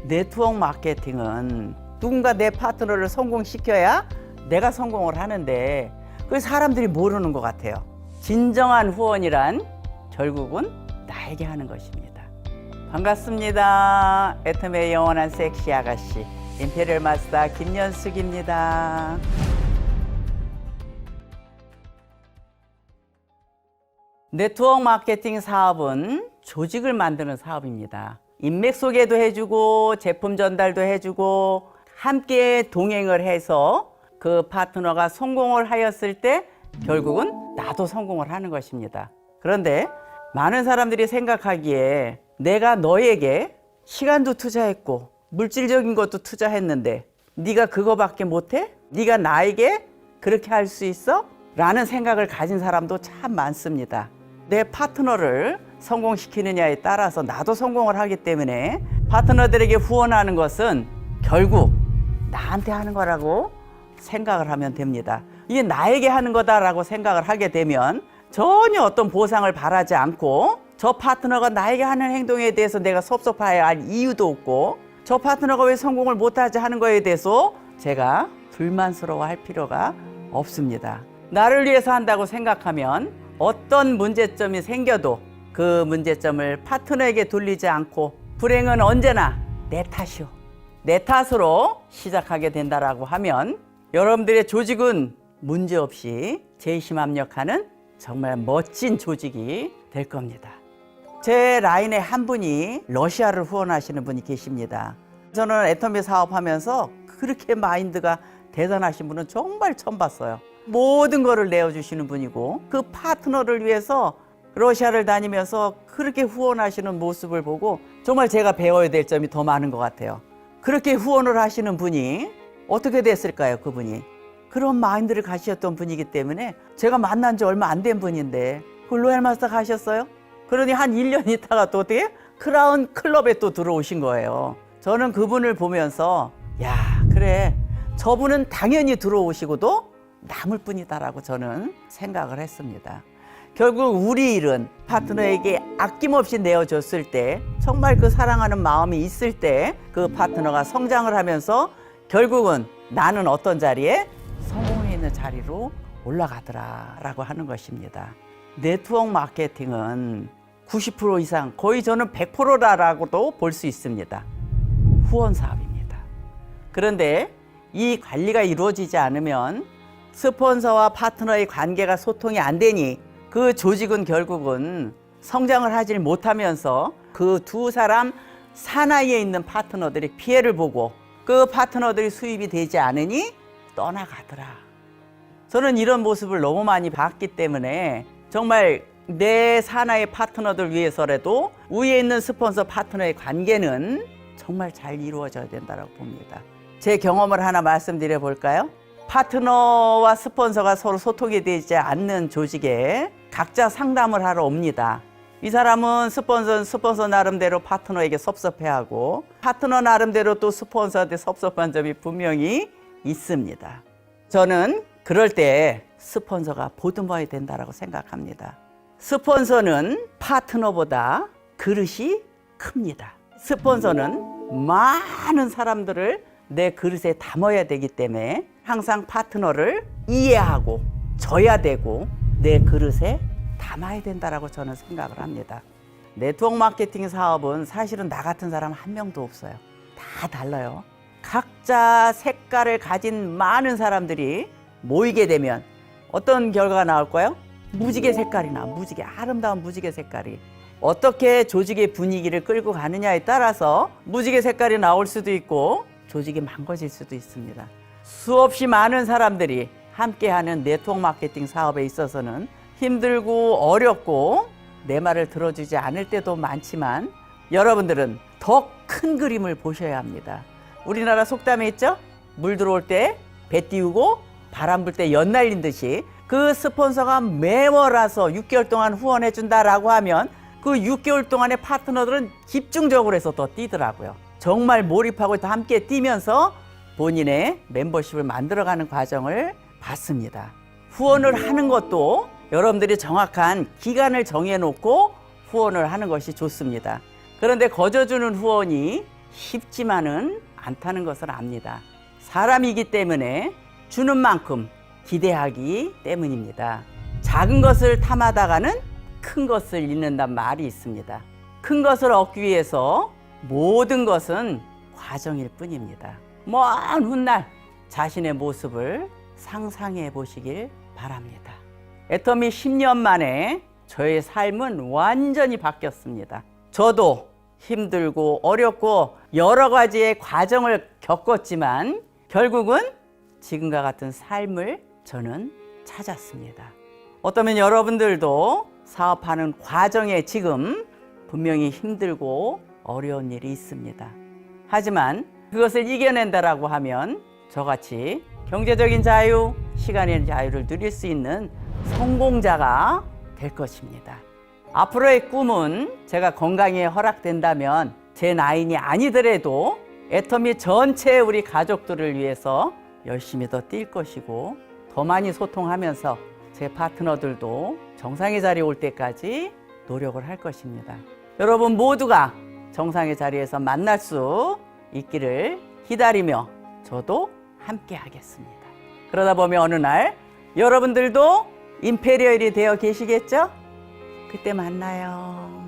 네트워크 마케팅은 누군가 내 파트너를 성공시켜야 내가 성공을 하는데 그 사람들이 모르는 것 같아요. 진정한 후원이란 결국은 나에게 하는 것입니다. 반갑습니다. 애텀의 영원한 섹시 아가씨 임페리얼 마스터 김연숙입니다. 네트워크 마케팅 사업은 조직을 만드는 사업입니다. 인맥 소개도 해주고 제품 전달도 해주고 함께 동행을 해서 그 파트너가 성공을 하였을 때 결국은 나도 성공을 하는 것입니다. 그런데 많은 사람들이 생각하기에 내가 너에게 시간도 투자했고 물질적인 것도 투자했는데 네가 그거밖에 못해? 네가 나에게 그렇게 할 수 있어? 라는 생각을 가진 사람도 참 많습니다. 내 파트너를 성공시키느냐에 따라서 나도 성공을 하기 때문에 파트너들에게 후원하는 것은 결국 나한테 하는 거라고 생각을 하면 됩니다. 이게 나에게 하는 거다라고 생각을 하게 되면 전혀 어떤 보상을 바라지 않고 저 파트너가 나에게 하는 행동에 대해서 내가 섭섭해야 할 이유도 없고 저 파트너가 왜 성공을 못하지 하는 거에 대해서 제가 불만스러워할 필요가 없습니다. 나를 위해서 한다고 생각하면 어떤 문제점이 생겨도 그 문제점을 파트너에게 돌리지 않고 불행은 언제나 내 탓이오. 내 탓으로 시작하게 된다라고 하면 여러분들의 조직은 문제없이 재심합력하는 정말 멋진 조직이 될 겁니다. 제 라인에 한 분이 러시아를 후원하시는 분이 계십니다. 저는 애터미 사업하면서 그렇게 마인드가 대단하신 분은 정말 처음 봤어요. 모든 거를 내어주시는 분이고 그 파트너를 위해서 러시아를 다니면서 그렇게 후원하시는 모습을 보고 정말 제가 배워야 될 점이 더 많은 것 같아요. 그렇게 후원을 하시는 분이 어떻게 됐을까요? 그분이 그런 마인드를 가지셨던 분이기 때문에 제가 만난 지 얼마 안 된 분인데 그 로얄 마스터 가셨어요? 그러니 한 1년 있다가 또 어떻게 크라운 클럽에 또 들어오신 거예요. 저는 그분을 보면서 야 그래 저분은 당연히 들어오시고도 남을 뿐이다라고 저는 생각을 했습니다. 결국 우리 일은 파트너에게 아낌없이 내어줬을 때 정말 그 사랑하는 마음이 있을 때 그 파트너가 성장을 하면서 결국은 나는 어떤 자리에 성공해 있는 자리로 올라가더라라고 하는 것입니다. 네트워크 마케팅은 90% 이상 거의 저는 100%라고도 볼 수 있습니다. 후원 사업입니다. 그런데 이 관리가 이루어지지 않으면 스폰서와 파트너의 관계가 소통이 안 되니 그 조직은 결국은 성장을 하지 못하면서 그 두 사람 사나이에 있는 파트너들이 피해를 보고 그 파트너들이 수입이 되지 않으니 떠나가더라. 저는 이런 모습을 너무 많이 봤기 때문에 정말 내 사나이 파트너들 위해서라도 위에 있는 스폰서 파트너의 관계는 정말 잘 이루어져야 된다고 봅니다. 제 경험을 하나 말씀드려 볼까요? 파트너와 스폰서가 서로 소통이 되지 않는 조직에 각자 상담을 하러 옵니다. 이 사람은 스폰서 나름대로 파트너에게 섭섭해하고 파트너 나름대로 또 스폰서한테 섭섭한 점이 분명히 있습니다. 저는 그럴 때 스폰서가 보듬어야 된다고 생각합니다. 스폰서는 파트너보다 그릇이 큽니다. 스폰서는 많은 사람들을 내 그릇에 담아야 되기 때문에 항상 파트너를 이해하고 줘야 되고 내 그릇에 담아야 된다고 저는 생각을 합니다. 네트워크 마케팅 사업은 사실은 나 같은 사람 한 명도 없어요. 다 달라요. 각자 색깔을 가진 많은 사람들이 모이게 되면 어떤 결과가 나올까요? 무지개 색깔이 나. 무지개, 아름다운 무지개 색깔이. 어떻게 조직의 분위기를 끌고 가느냐에 따라서 무지개 색깔이 나올 수도 있고 조직이 망가질 수도 있습니다. 수없이 많은 사람들이 함께하는 네트워크 마케팅 사업에 있어서는 힘들고 어렵고 내 말을 들어주지 않을 때도 많지만 여러분들은 더 큰 그림을 보셔야 합니다. 우리나라 속담에 있죠? 물 들어올 때 배 띄우고 바람 불 때 연 날린 듯이 그 스폰서가 매월와서 6개월 동안 후원해 준다라고 하면 그 6개월 동안의 파트너들은 집중적으로 해서 더 뛰더라고요. 정말 몰입하고 더 함께 뛰면서 본인의 멤버십을 만들어가는 과정을 봤습니다. 후원을 하는 것도 여러분들이 정확한 기간을 정해놓고 후원을 하는 것이 좋습니다. 그런데 거저주는 후원이 쉽지만은 않다는 것을 압니다. 사람이기 때문에 주는 만큼 기대하기 때문입니다. 작은 것을 탐하다가는 큰 것을 잃는단 말이 있습니다. 큰 것을 얻기 위해서 모든 것은 과정일 뿐입니다. 먼 훗날 자신의 모습을 상상해 보시길 바랍니다. 애터미 10년 만에 저의 삶은 완전히 바뀌었습니다. 저도 힘들고 어렵고 여러 가지의 과정을 겪었지만 결국은 지금과 같은 삶을 저는 찾았습니다. 어쩌면 여러분들도 사업하는 과정에 지금 분명히 힘들고 어려운 일이 있습니다. 하지만 그것을 이겨낸다라고 하면 저같이 경제적인 자유, 시간의 자유를 누릴 수 있는 성공자가 될 것입니다. 앞으로의 꿈은 제가 건강이 허락된다면 제 나이는 아니더라도 애터미 전체 우리 가족들을 위해서 열심히 더 뛸 것이고 더 많이 소통하면서 제 파트너들도 정상의 자리에 올 때까지 노력을 할 것입니다. 여러분 모두가 정상의 자리에서 만날 수 있기를 기다리며 저도 함께 하겠습니다. 그러다 보면 어느 날 여러분들도 임페리얼이 되어 계시겠죠? 그때 만나요.